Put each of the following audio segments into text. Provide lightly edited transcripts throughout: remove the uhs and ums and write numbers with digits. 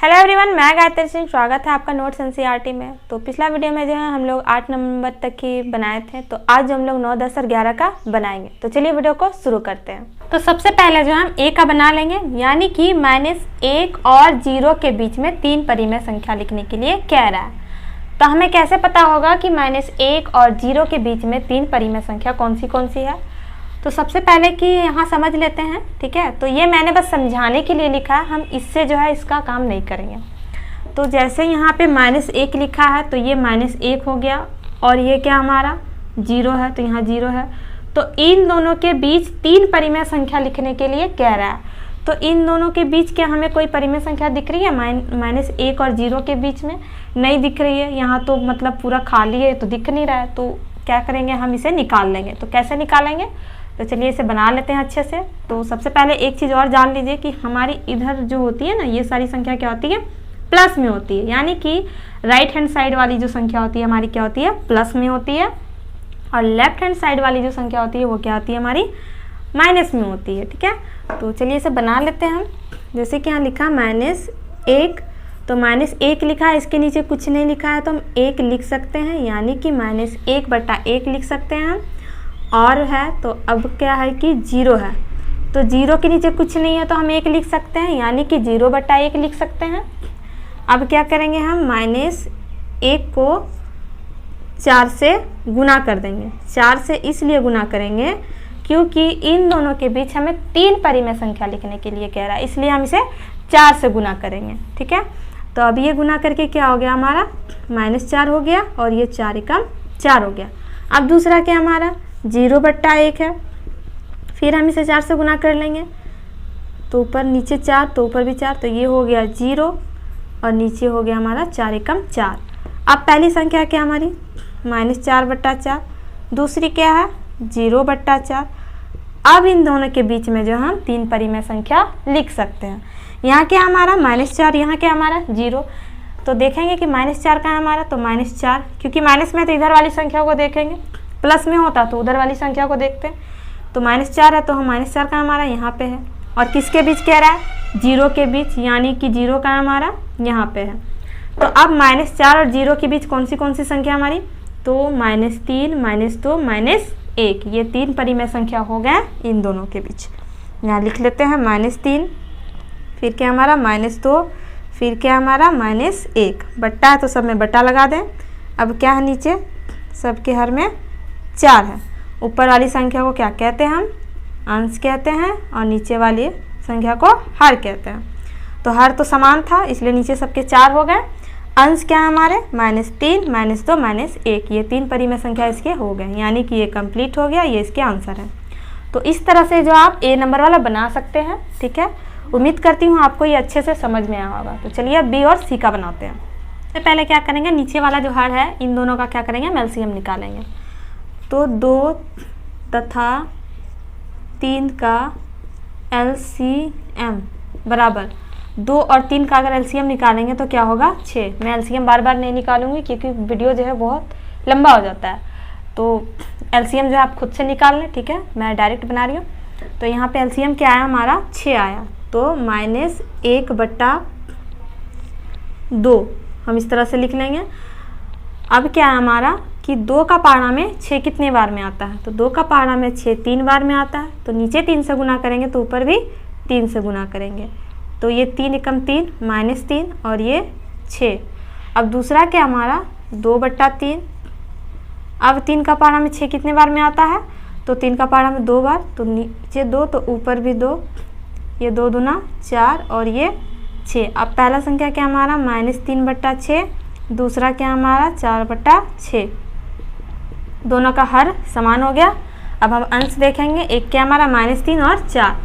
Hello everyone, मैं गायत्री सिंह। स्वागत है आपका नोट्स एनसीईआरटी में। तो पिछला वीडियो में जो है हम लोग 8 नंबर तक की बनाए थे, तो आज हम लोग 9, 10 और 11 का बनाएंगे। तो चलिए वीडियो को शुरू करते हैं। तो सबसे पहले जो हम a का बना लेंगे, यानी कि -1 और 0 के बीच में 3 परिमेय संख्या लिखने के लिए कह रहा है। तो हमें कैसे पता होगा कि -1 और 0 के बीच में 3 परिमेय संख्या कौन सी है। तो सबसे पहले कि यहाँ समझ लेते हैं, ठीक है। तो ये मैंने बस समझाने के लिए लिखा है, हम इससे जो है इसका काम नहीं करेंगे। तो जैसे यहाँ पे -1 लिखा है तो ये -1 हो गया, और ये क्या हमारा 0 है, तो यहाँ 0 है। तो इन दोनों के बीच 3 परिमेय संख्या लिखने के लिए कह रहा है। तो इन दोनों के बीच क्या हमें कोई परिमेय संख्या दिख रही है? -1 और 0 के बीच में नहीं दिख रही है। यहाँ तो मतलब पूरा खाली है, तो दिख नहीं रहा है। तो क्या करेंगे, हम इसे निकाल लेंगे। तो कैसे निकालेंगे, तो चलिए इसे बना लेते हैं अच्छे से। तो सबसे पहले एक चीज़ और जान लीजिए कि हमारी इधर जो होती है ना, ये सारी संख्या क्या होती है, प्लस में होती है। यानी कि राइट हैंड साइड वाली जो संख्या होती है हमारी क्या होती है, प्लस में होती है। और लेफ्ट हैंड साइड वाली जो संख्या होती है वो क्या होती है, हमारी माइनस में होती है, ठीक है। तो चलिए इसे बना लेते हैं हम। जैसे कि यहाँ लिखा -1, तो -1 लिखा है, इसके नीचे कुछ नहीं लिखा है, तो हम 1 लिख सकते हैं, यानी कि -1/1 लिख सकते हैं हम। और है तो अब क्या है कि 0 है, तो 0 के नीचे कुछ नहीं है, तो हम 1 लिख सकते हैं, यानी कि 0/1 लिख सकते हैं। अब क्या करेंगे, हम -1 को 4 से गुना कर देंगे। 4 से इसलिए गुना करेंगे क्योंकि इन दोनों के बीच हमें 3 परिमेय संख्या लिखने के लिए कह रहा है, इसलिए हम इसे 4 से गुना करेंगे, ठीक है। तो अब ये गुना करके क्या हो गया, हमारा -4 हो गया, और ये 4 एकम 4 हो गया। अब दूसरा क्या हमारा 0/1 है, फिर हम इसे 4 से गुना कर लेंगे, तो ऊपर नीचे 4, तो ऊपर भी 4, तो ये हो गया 0, और नीचे हो गया हमारा 4 एकम 4। अब पहली संख्या क्या हमारी -4/4, दूसरी क्या है 0/4। अब इन दोनों के बीच में जो हम 3 परिमेय संख्या लिख सकते हैं। यहाँ क्या हमारा -4, यहाँ क्या हमारा 0। तो देखेंगे कि -4 कहाँ है हमारा, तो -4, क्योंकि माइनस में तो इधर वाली संख्या को देखेंगे, प्लस में होता तो उधर वाली संख्या को देखते हैं। तो -4 है, तो हम -4 का हमारा यहाँ पे है, और किसके बीच कह रहा है, 0 के बीच, यानी कि 0 का हमारा यहाँ पे है। तो अब -4 और 0 के बीच कौन सी संख्या हमारी, तो -3, -2, -1, ये 3 परिमेय संख्या हो गए इन दोनों के बीच। यहाँ लिख लेते हैं -3, फिर क्या हमारा -2, फिर क्या हमारा -1, बट्टा है तो सब में बट्टा लगा दें। अब क्या है, नीचे सबके हर में 4 है। ऊपर वाली संख्या को क्या कहते हैं, हम अंश कहते हैं, और नीचे वाली संख्या को हर कहते हैं। तो हर तो समान था, इसलिए नीचे सबके 4 हो गए। अंश क्या है हमारे -3, -2, -1, ये 3 परिमेय संख्या इसके हो गए, यानी कि ये कंप्लीट हो गया, ये इसके आंसर है। तो इस तरह से जो आप A नंबर वाला बना सकते हैं, ठीक है। उम्मीद करती हूँ आपको ये अच्छे से समझ में आया होगा। तो चलिए अब B और C का बनाते हैं। तो पहले क्या करेंगे, नीचे वाला जो हर है इन दोनों का क्या करेंगे, हम LCM निकालेंगे। तो 2 तथा 3 का LCM बराबर 2 और 3 का अगर LCM निकालेंगे तो क्या होगा, 6। मैं LCM बार बार नहीं निकालूंगी क्योंकि वीडियो जो है बहुत लंबा हो जाता है। तो LCM जो है आप खुद से निकाल लें, ठीक है, मैं डायरेक्ट बना रही हूँ। तो यहाँ पे LCM क्या आया हमारा, 6 आया। तो -1/2 हम इस तरह से लिख लेंगे। अब क्या है हमारा कि 2 का पारा में 6 कितने बार में आता है, तो 2 का पारा में 6 3 बार में आता है। तो नीचे 3 से गुना करेंगे तो ऊपर भी 3 से गुना करेंगे, तो ये 3 एकम 3, -3, और ये 6। अब दूसरा क्या हमारा 2/3। अब 3 का पारा में 6 कितने बार में आता है, तो 3 का पारा में 2 बार, तो नीचे 2 तो ऊपर भी 2, ये 2 दूना 4, और ये 6। अब पहला संख्या क्या हमारा -3/6, दूसरा क्या हमारा 4/6, दोनों का हर समान हो गया। अब हम अंश देखेंगे, एक क्या हमारा -3 और 4,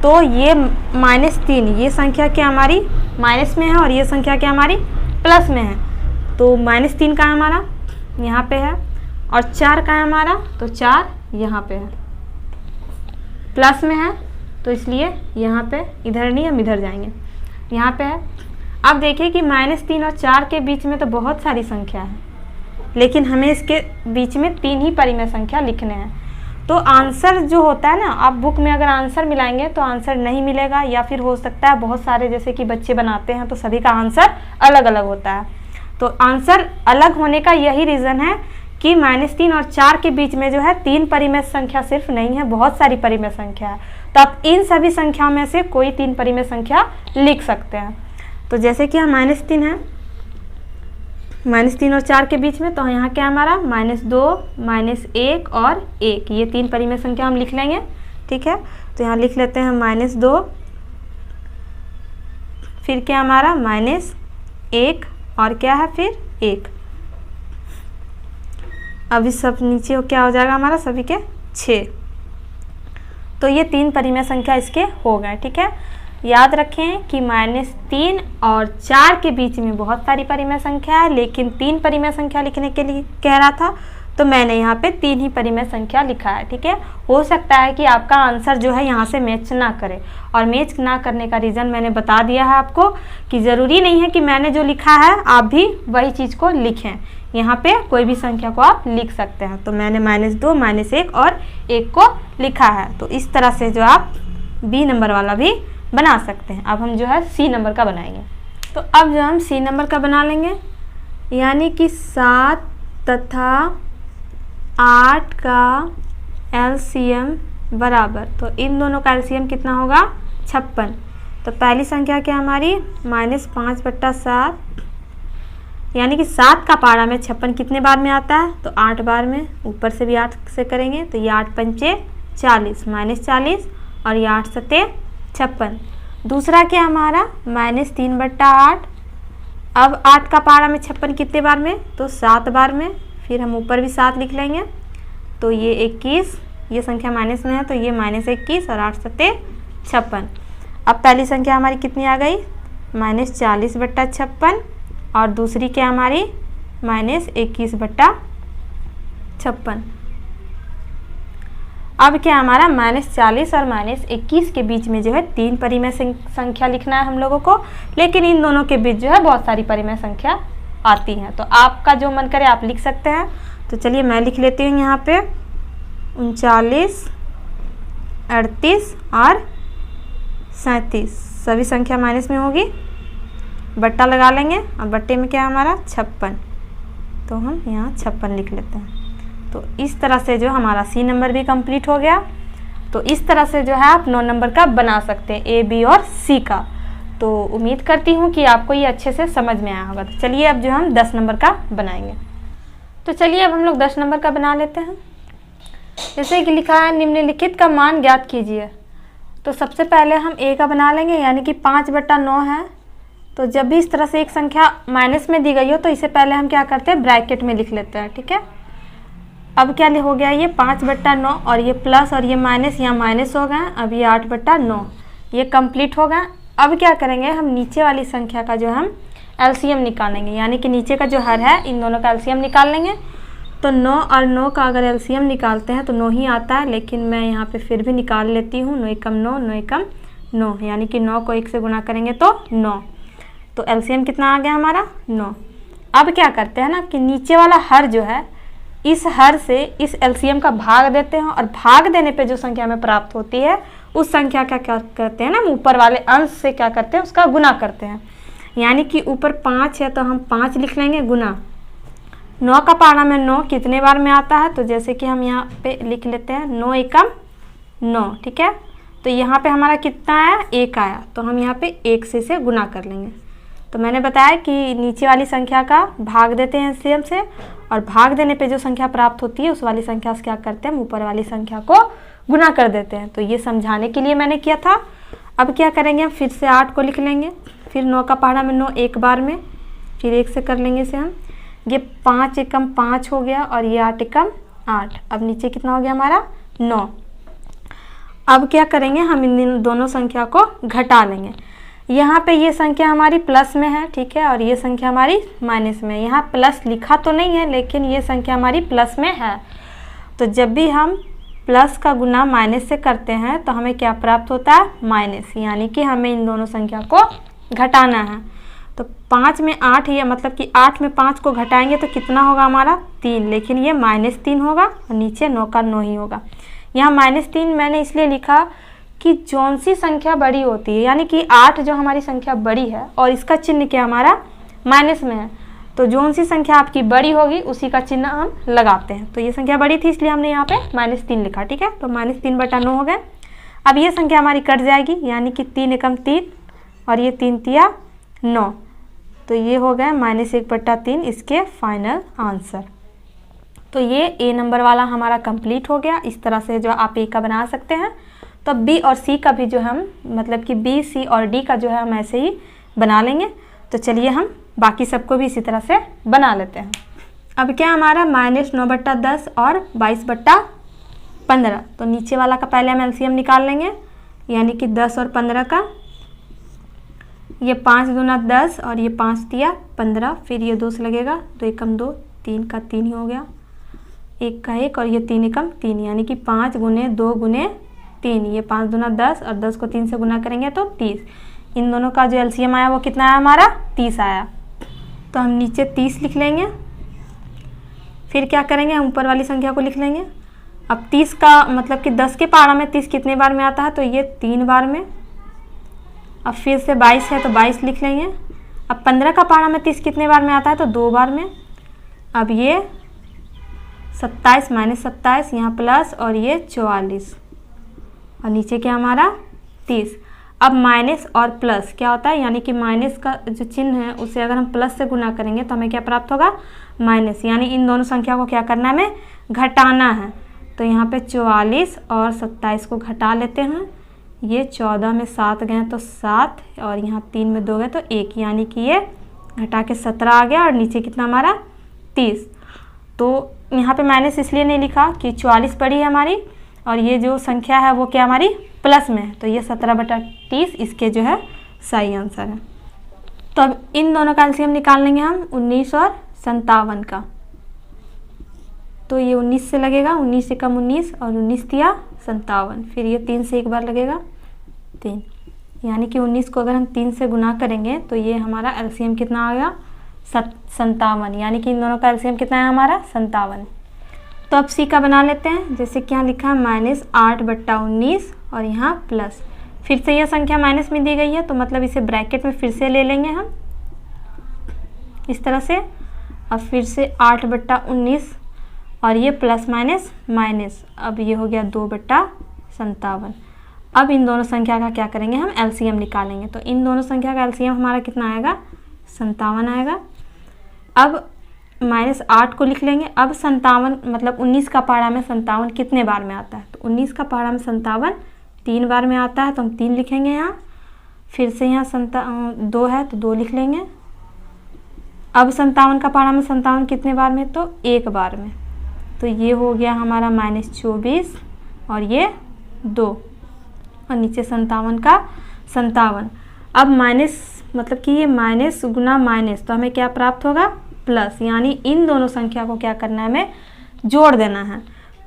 तो ये -3, ये संख्या क्या हमारी माइनस में है, और ये संख्या क्या हमारी प्लस में है। तो -3 का हमारा यहाँ पे है, और 4 का है हमारा, तो 4 यहाँ पे है, प्लस में है, तो इसलिए यहाँ पे इधर नहीं, हम इधर जाएंगे, यहाँ पे है। अब देखिए कि -3 और 4 के बीच में तो बहुत सारी संख्या है, लेकिन हमें इसके बीच में 3 ही परिमेय संख्या लिखने हैं। तो आंसर जो होता है ना, आप बुक में अगर आंसर मिलाएंगे तो आंसर नहीं मिलेगा, या फिर हो सकता है बहुत सारे जैसे कि बच्चे बनाते हैं तो सभी का आंसर अलग अलग होता है। तो आंसर अलग होने का यही रीज़न है कि -3 और 4 के बीच में जो है 3 परिमेय संख्या सिर्फ नहीं है, बहुत सारी परिमेय संख्या है। तो आप इन सभी संख्याओं में से कोई 3 परिमेय संख्या लिख सकते हैं। तो जैसे कि हम -3 है, -3 और 4 के बीच में, तो यहाँ क्या है हमारा -2, -1 और 1, ये 3 परिमेय संख्या हम लिख लेंगे। ठीक है, तो यहाँ लिख लेते हैं -2, फिर क्या हमारा -1 और क्या है फिर 1। अब इस सब नीचे क्या हो जाएगा हमारा सभी के 6। तो ये 3 परिमेय संख्या इसके हो गए। ठीक है, याद रखें कि -3 और 4 के बीच में बहुत सारी परिमेय संख्या है, लेकिन 3 परिमेय संख्या लिखने के लिए कह रहा था तो मैंने यहाँ पे 3 ही परिमेय संख्या लिखा है। ठीक है, हो सकता है कि आपका आंसर जो है यहाँ से मैच ना करे, और मैच ना करने का रीज़न मैंने बता दिया है आपको कि ज़रूरी नहीं है कि मैंने जो लिखा है आप भी वही चीज़ को लिखें। यहाँ पे कोई भी संख्या को आप लिख सकते हैं। तो मैंने -2, -1 और 1 को लिखा है। तो इस तरह से जो आप B नंबर वाला भी बना सकते हैं। अब हम जो है C नंबर का बनाएंगे। तो अब जो हम C नंबर का बना लेंगे, यानी कि 7 तथा 8 का LCM बराबर, तो इन दोनों का LCM कितना होगा 56। तो पहली संख्या क्या हमारी -5/7, यानी कि 7 का पारा में 56 कितने बार में आता है, तो 8 बार में। ऊपर से भी 8 से करेंगे तो ये 8 पंचे 40, -40 और ये 8 सत्ते 56। दूसरा क्या हमारा -3/8। अब 8 का पारा में 56 कितने बार में, तो 7 बार में। फिर हम ऊपर भी 7 लिख लेंगे, तो ये 21, ये संख्या माइनस में है तो ये -21 और 8 सत्ते 56। अब पहली संख्या हमारी कितनी आ गई -40/56, और दूसरी क्या हमारी -21/56। अब क्या हमारा -40 और -21 के बीच में जो है 3 परिमेय संख्या लिखना है हम लोगों को, लेकिन इन दोनों के बीच जो है बहुत सारी परिमेय संख्या आती हैं। तो आपका जो मन करे आप लिख सकते हैं। तो चलिए मैं लिख लेती हूँ यहाँ पे 39, 38 और 37, सभी संख्या माइनस में होगी, बट्टा लगा लेंगे और बट्टे में क्या है हमारा 56, तो हम यहाँ 56 लिख लेते हैं। तो इस तरह से जो हमारा C नंबर भी कंप्लीट हो गया। तो इस तरह से जो है आप 9 नंबर का बना सकते हैं, A, B और C का। तो उम्मीद करती हूँ कि आपको ये अच्छे से समझ में आया होगा। तो चलिए अब जो हम 10 नंबर का बनाएंगे। तो चलिए अब हम लोग 10 नंबर का बना लेते हैं। जैसे कि लिखा है निम्नलिखित का मान ज्ञात कीजिए। तो सबसे पहले हम A का बना लेंगे, यानी कि 5/9 है। तो जब भी इस तरह से एक संख्या माइनस में दी गई हो तो इसे पहले हम क्या करते हैं ब्रैकेट में लिख लेते हैं। ठीक है, अब क्या हो गया ये 5/9 और ये प्लस और ये माइनस, यहाँ माइनस हो गए। अब ये 8/9 ये कंप्लीट हो गया। अब क्या करेंगे हम नीचे वाली संख्या का जो हम एलसीएम निकालेंगे, यानी कि नीचे का जो हर है इन दोनों का एलसीएम निकाल लेंगे। तो 9 और 9 का अगर एलसीएम निकालते हैं तो 9 ही आता है, लेकिन मैं यहाँ पे फिर भी निकाल लेती हूँ। 9 एकम 9, 9 एकम 9, यानी कि 9 को 1 से गुना करेंगे तो 9। तो एलसीएम कितना आ गया हमारा 9। अब क्या करते हैं ना कि नीचे वाला हर जो है इस हर से इस एलसीएम का भाग देते हैं, और भाग देने पे जो संख्या हमें प्राप्त होती है उस संख्या का क्या करते हैं ना ऊपर वाले अंश से क्या करते हैं उसका गुना करते हैं। यानी कि ऊपर 5 है तो हम 5 लिख लेंगे गुना 9 का पारा में 9 कितने बार में आता है, तो जैसे कि हम यहाँ पे लिख लेते हैं 9 एकम 9। ठीक है, तो यहाँ पे हमारा कितना आया 1 आया, तो हम यहाँ पे 1 से इसे गुना कर लेंगे। तो मैंने बताया कि नीचे वाली संख्या का भाग देते हैं एलसीएम से, और भाग देने पे जो संख्या प्राप्त होती है उस वाली संख्या से क्या करते हैं हम ऊपर वाली संख्या को गुना कर देते हैं। तो ये समझाने के लिए मैंने किया था। अब क्या करेंगे हम फिर से 8 को लिख लेंगे, फिर 9 का पहाड़ा में 9 एक बार में, फिर 1 से कर लेंगे इसे हम। ये 5 एकम 5 हो गया और ये 8 एकम 8। अब नीचे कितना हो गया हमारा 9। अब क्या करेंगे हम इन दोनों संख्या को घटा लेंगे। यहाँ पे ये संख्या हमारी प्लस में है, ठीक है, और ये संख्या हमारी माइनस में है। यहाँ प्लस लिखा तो नहीं है लेकिन ये संख्या हमारी प्लस में है। तो जब भी हम प्लस का गुना माइनस से करते हैं तो हमें क्या प्राप्त होता है माइनस, यानी कि हमें इन दोनों संख्या को घटाना है। तो 5 में 8 ये मतलब कि 8 में 5 को घटाएंगे तो कितना होगा हमारा 3, लेकिन ये -3 होगा और नीचे 9 का 9 ही होगा। यहाँ -3 मैंने इसलिए लिखा कि जौन सी संख्या बड़ी होती है, यानी कि 8 जो हमारी संख्या बड़ी है और इसका चिन्ह क्या हमारा माइनस में है, तो जौन सी संख्या आपकी बड़ी होगी उसी का चिन्ह हम लगाते हैं। तो ये संख्या बड़ी थी इसलिए हमने यहाँ पे -3 लिखा। ठीक है, तो -3/9 हो गए। अब ये संख्या हमारी कट जाएगी, यानी कि 3 एकम 3 और ये 3 तिया 9, तो ये हो गया -1/3 इसके फाइनल आंसर। तो ये ए नंबर वाला हमारा कंप्लीट हो गया। इस तरह से जो आप ए का बना सकते हैं, तो बी और सी का भी जो हम मतलब कि बी, सी और डी का जो है हम ऐसे ही बना लेंगे। तो चलिए हम बाकी सबको भी इसी तरह से बना लेते हैं। अब क्या हमारा -9/10 और 22/15, तो नीचे वाला का पहले हम एलसीएम निकाल लेंगे, यानी कि 10 और 15 का। ये 5 दूना 10 और ये 5 तिया 15, फिर ये 2 से लगेगा, 2 एकम 2, 3 का 3 ही हो गया, 1 का 1 और ये 3 एकम 3, यानी कि 5 गुने 2 गुने 3, ये 5 दूना 10 और 10 को 3 से गुना करेंगे तो 30। इन दोनों का जो एलसीएम आया वो कितना आया हमारा 30 आया। तो हम नीचे 30 लिख लेंगे, फिर क्या करेंगे हम ऊपर वाली संख्या को लिख लेंगे। अब 30 का मतलब कि 10 के पारा में 30 कितने बार में आता है, तो ये 3 बार में। अब फिर से 22 है तो 22 लिख लेंगे। अब 15 का पारा में 30 कितने बार में आता है, तो 2 बार में। अब ये 27 -27 यहाँ प्लस और ये 44 और नीचे क्या हमारा 30। अब माइनस और प्लस क्या होता है, यानी कि माइनस का जो चिन्ह है उसे अगर हम प्लस से गुना करेंगे तो हमें क्या प्राप्त होगा माइनस, यानी इन दोनों संख्या को क्या करना है हमें घटाना है। तो यहाँ पे 44 और 27 को घटा लेते हैं। ये 14 में 7 गए तो 7 और यहाँ 3 में 2 गए तो 1, यानी कि ये घटा के 17 आ गया और नीचे कितना हमारा 30। तो यहाँ पे माइनस इसलिए नहीं लिखा कि 44 बड़ी है हमारी और ये जो संख्या है वो क्या हमारी प्लस में है, तो ये 17/30 इसके जो है सही आंसर है। तो अब इन दोनों का एलसीएम निकाल लेंगे हम 19 और 57 का। तो ये 19 से लगेगा, 19 से कम 19 और 19 तिया 57, फिर ये 3 से एक बार लगेगा 3, यानी कि 19 को अगर हम 3 से गुना करेंगे तो ये हमारा एलसीएम कितना आ गया 57, यानी कि इन दोनों का एलसीएम कितना है हमारा 57। तो अब सी का बना लेते हैं, जैसे कि यहाँ लिखा है -8/19 और यहाँ प्लस, फिर से यह संख्या माइनस में दी गई है तो मतलब इसे ब्रैकेट में फिर से ले लेंगे हम इस तरह से। अब फिर से 8/19 और ये प्लस माइनस माइनस, अब ये हो गया 2/57। अब इन दोनों संख्या का क्या करेंगे हम एलसीएम निकालेंगे। तो इन दोनों संख्या का एलसीएम हमारा कितना आएगा 57 आएगा। अब -8 को लिख लेंगे। अब 57 मतलब 19 का पारा में 57 कितने बार में आता है, तो 19 का पारा में 57 3 बार में आता है, तो हम 3 लिखेंगे यहाँ। फिर से यहाँ 2 है तो 2 लिख लेंगे। अब 57 का पारा में 57 कितने बार में, तो 1 बार में, तो ये हो गया हमारा -24 और ये 2 और नीचे 57 का 57। अब माइनस मतलब कि ये माइनस गुना माइनस, तो हमें क्या प्राप्त होगा प्लस, यानी इन दोनों संख्या को क्या करना है हमें जोड़ देना है।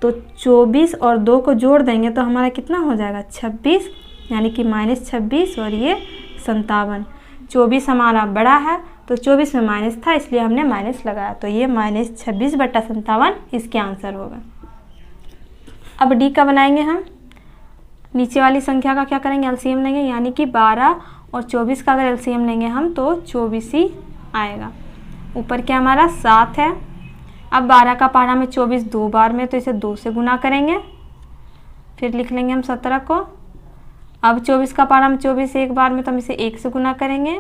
तो 24 और 2 को जोड़ देंगे तो हमारा कितना हो जाएगा 26, यानी कि -26 और ये 57। 24 हमारा बड़ा है तो 24 में माइनस था इसलिए हमने माइनस लगाया, तो ये -26/57 इसके आंसर होगा। अब डी का बनाएंगे हम। नीचे वाली संख्या का क्या करेंगे एलसीएम लेंगे, यानी कि 12 और 24 का अगर एलसीएम लेंगे हम तो 24 ही आएगा। ऊपर क्या हमारा 7 है। अब 12 का पारा में 24 2 बार में, तो इसे 2 से गुना करेंगे, फिर लिख लेंगे हम 17 को। अब 24 का पारा में 24 एक बार में, तो हम इसे 1 से गुना करेंगे,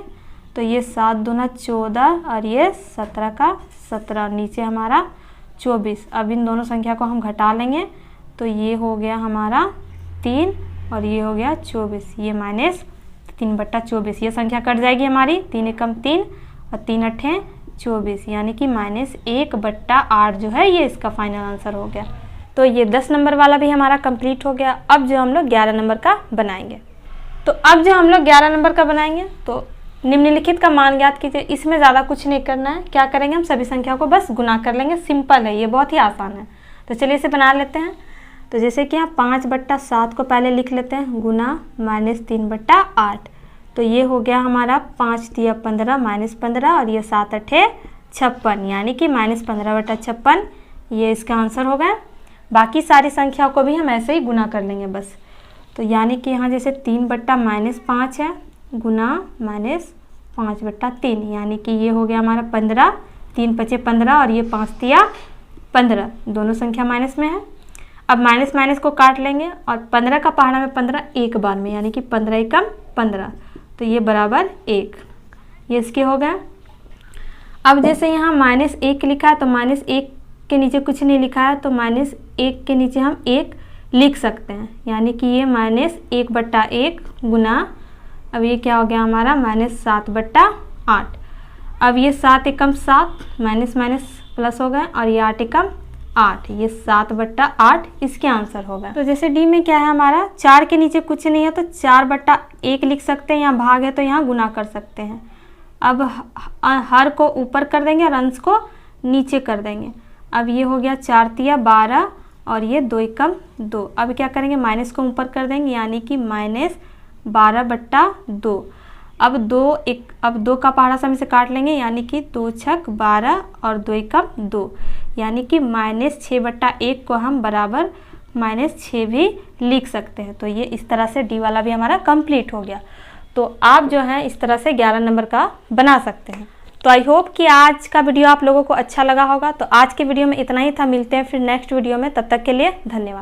तो ये 7 दूना 14 और ये 17 का 17, नीचे हमारा 24। अब इन दोनों संख्या को हम घटा लेंगे, तो ये हो गया हमारा 3 और ये हो गया 24, ये -3/24। ये संख्या कट जाएगी हमारी, 3 एकम 3 और 3 अट्ठे 24, यानी कि -1/8 जो है ये इसका फाइनल आंसर हो गया। तो ये 10 नंबर वाला भी हमारा कंप्लीट हो गया। अब जो हम लोग 11 नंबर का बनाएंगे, तो अब जो हम लोग 11 नंबर का बनाएंगे तो निम्नलिखित का मान ज्ञात कीजिए। इसमें ज़्यादा कुछ नहीं करना है, क्या करेंगे हम सभी संख्या को बस गुना कर लेंगे, सिंपल है ये, बहुत ही आसान है। तो चलिए इसे बना लेते हैं। तो जैसे कि यहाँ 5/7 को पहले लिख लेते हैं गुना -3/8, तो ये हो गया हमारा 5 तिया 15 -15 और ये 7 अट्ठे 56, यानी कि -15/56 ये इसका आंसर हो गया। बाकी सारी संख्याओं को भी हम ऐसे ही गुना कर लेंगे बस। तो यानी कि यहाँ जैसे 3/-5 है गुना -5/3, यानी कि ये हो गया हमारा 15, 3 × 5 = 15 और ये 5 × 3 = 15, दोनों संख्या माइनस में है। अब माइनस माइनस को काट लेंगे और 15 का पहाड़ा में 15 एक बार में, यानी कि 15 × 15, तो ये बराबर 1, ये इसके हो गए। अब जैसे यहाँ -1 लिखा है तो -1 के नीचे कुछ नहीं लिखा है, तो -1 के नीचे हम 1 लिख सकते हैं, यानी कि ये -1/1 गुना, अब ये क्या हो गया हमारा -7/8। अब ये 7 × 7 माइनस माइनस प्लस हो गए और ये 8 × 8, ये 7/8 इसके आंसर होगा। तो जैसे डी में क्या है हमारा 4 के नीचे कुछ नहीं है तो 4/1 लिख सकते हैं, यहाँ भाग है तो यहाँ गुना कर सकते हैं। अब हर को ऊपर कर देंगे और अंश को नीचे कर देंगे। अब ये हो गया 4 × 3 = 12 और ये 2 × 2। अब क्या करेंगे माइनस को ऊपर कर देंगे, यानी कि -12/2। अब 2 का पहाड़ा सम से काट लेंगे, यानी कि 2 × 6 = 12 और 2 × 2, यानी कि -6/1 को हम बराबर -6 भी लिख सकते हैं। तो ये इस तरह से डी वाला भी हमारा कंप्लीट हो गया। तो आप जो है इस तरह से 11 नंबर का बना सकते हैं। तो आई होप कि आज का वीडियो आप लोगों को अच्छा लगा होगा। तो आज के वीडियो में इतना ही था, मिलते हैं फिर नेक्स्ट वीडियो में, तब तक के लिए धन्यवाद।